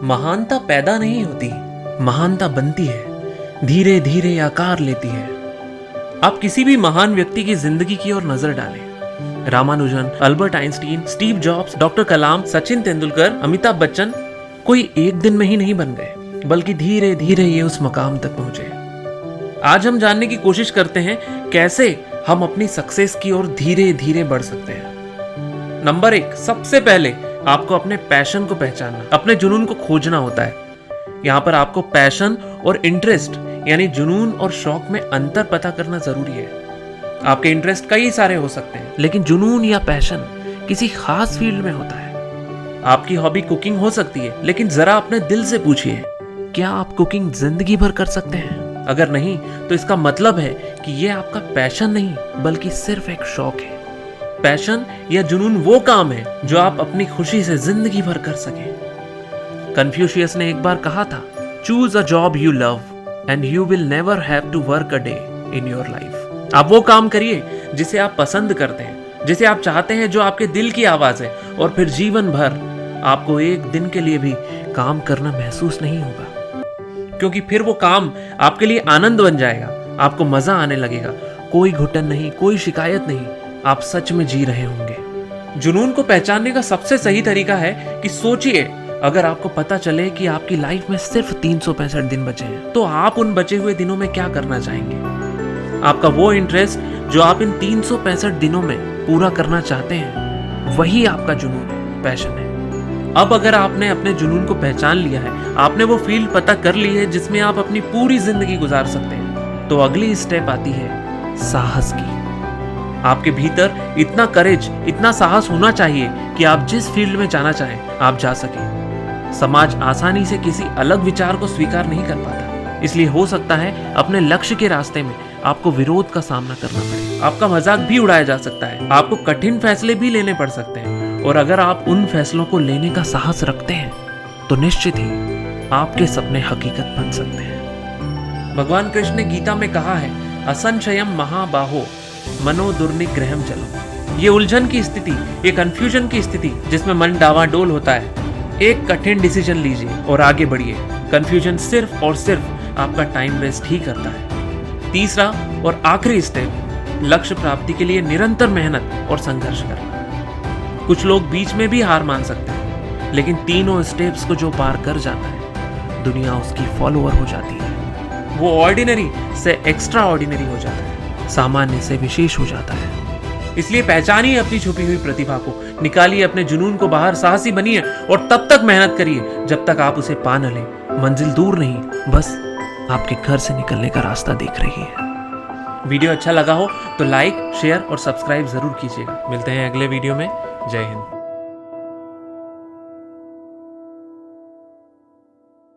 महानता पैदा नहीं होती, महानता बनती है, धीरे धीरे आकार लेती है। आप किसी भी महान व्यक्ति की जिंदगी की ओर नजर डालें, Ramanujan, Albert Einstein, Steve Jobs, doctor Kalam, Sachin Tendulkar, Amitabh Bachchan, कोई एक दिन में ही नहीं बन गए, बल्कि धीरे धीरे ये उस मकाम तक पहुंचे। आज हम जानने की कोशिश करते हैं कैसे हम अपनी सक्सेस की ओर धीरे धीरे बढ़ सकते हैं। नंबर 1, सबसे पहले आपको अपने पैशन को पहचानना, अपने जुनून को खोजना होता है। यहाँ पर आपको पैशन और इंटरेस्ट यानी जुनून और शौक में अंतर पता करना जरूरी है। आपके इंटरेस्ट कई सारे हो सकते हैं, लेकिन जुनून या पैशन किसी खास फील्ड में होता है। आपकी हॉबी कुकिंग हो सकती है, लेकिन जरा अपने दिल से पूछिए, क्या आप कुकिंग जिंदगी भर कर सकते हैं? अगर नहीं, तो इसका मतलब है कि यह आपका पैशन नहीं, बल्कि सिर्फ एक शौक है। पैशन या जुनून वो काम है जो आप अपनी खुशी से जिंदगी भर कर सकें। कन्फ्यूशियस ने एक बार कहा था, choose a job you love and you will never have to work a day in your life. आप वो काम करिए जिसे आप पसंद करते हैं, जिसे आप चाहते हैं, जो आपके दिल की आवाज है, और फिर जीवन भर आपको एक दिन के लिए भी काम करना महसूस नहीं होगा, क्योंकि फिर वो काम आपके लिए आनंद बन जाएगा, आपको मजा आने लगेगा। कोई घुटन नहीं, कोई शिकायत नहीं, आप सच में जी रहे होंगे। जुनून को पहचानने का सबसे सही तरीका है कि सोचिए, अगर आपको पता चले कि आपकी लाइफ में सिर्फ 365 दिन बचे हैं, तो आप उन बचे हुए दिनों में क्या करना चाहेंगे? आपका वो इंटरेस्ट जो आप इन 365 दिनों में पूरा करना चाहते हैं, वही आपका जुनून है, पैशन है। अब अगर आपने अपने जुनून को पहचान लिया है, आपने वो फील्ड पता कर ली है जिसमें आप अपनी पूरी जिंदगी गुजार सकते हैं, तो अगली स्टेप आती है साहस की। आपके भीतर इतना करेज, इतना साहस होना चाहिए कि आप जिस फील्ड में जाना चाहें, आप जा सकें। समाज आसानी से किसी अलग विचार को स्वीकार नहीं कर पाता, इसलिए हो सकता है अपने लक्ष्य के रास्ते में आपको विरोध का सामना करना पड़े। आपका मजाक भी उड़ाया जा सकता है, आपको कठिन फैसले भी लेने पड़ सकते हैं, और अगर आप उन फैसलों को लेने का साहस रखते हैं, तो निश्चित ही आपके सपने हकीकत बन सकते हैं। भगवान कृष्ण ने गीता में कहा है, असंशयम महाबाहो मनो दुर्निग्रहम चलो। ये उलझन की स्थिति, ये कंफ्यूजन की स्थिति जिसमें मन डावाडोल होता है, एक कठिन डिसीजन लीजिए और आगे बढ़िए। कंफ्यूजन सिर्फ और सिर्फ आपका टाइम वेस्ट ही करता है। तीसरा और आखिरी स्टेप, लक्ष्य प्राप्ति के लिए निरंतर मेहनत और संघर्ष करना। कुछ लोग बीच में भी हार मान सकते हैं, लेकिन तीनों स्टेप्स को जो पार कर जाता है, दुनिया उसकी फॉलोअर हो जाती है। वो ऑर्डिनरी से एक्स्ट्रा ऑर्डिनरी हो जाता है, सामान्य से विशेष हो जाता है। इसलिए पहचानिए अपनी छुपी हुई प्रतिभा को, निकालिए अपने जुनून को बाहर, साहसी बनिए और तब तक मेहनत करिए जब तक आप उसे पा न लें। मंजिल दूर नहीं, बस आपके घर से निकलने का रास्ता दिख रही है। वीडियो अच्छा लगा हो तो लाइक, शेयर और सब्सक्राइब जरूर कीजिएगा। मिलते हैं अगले वीडियो में। जय हिंद।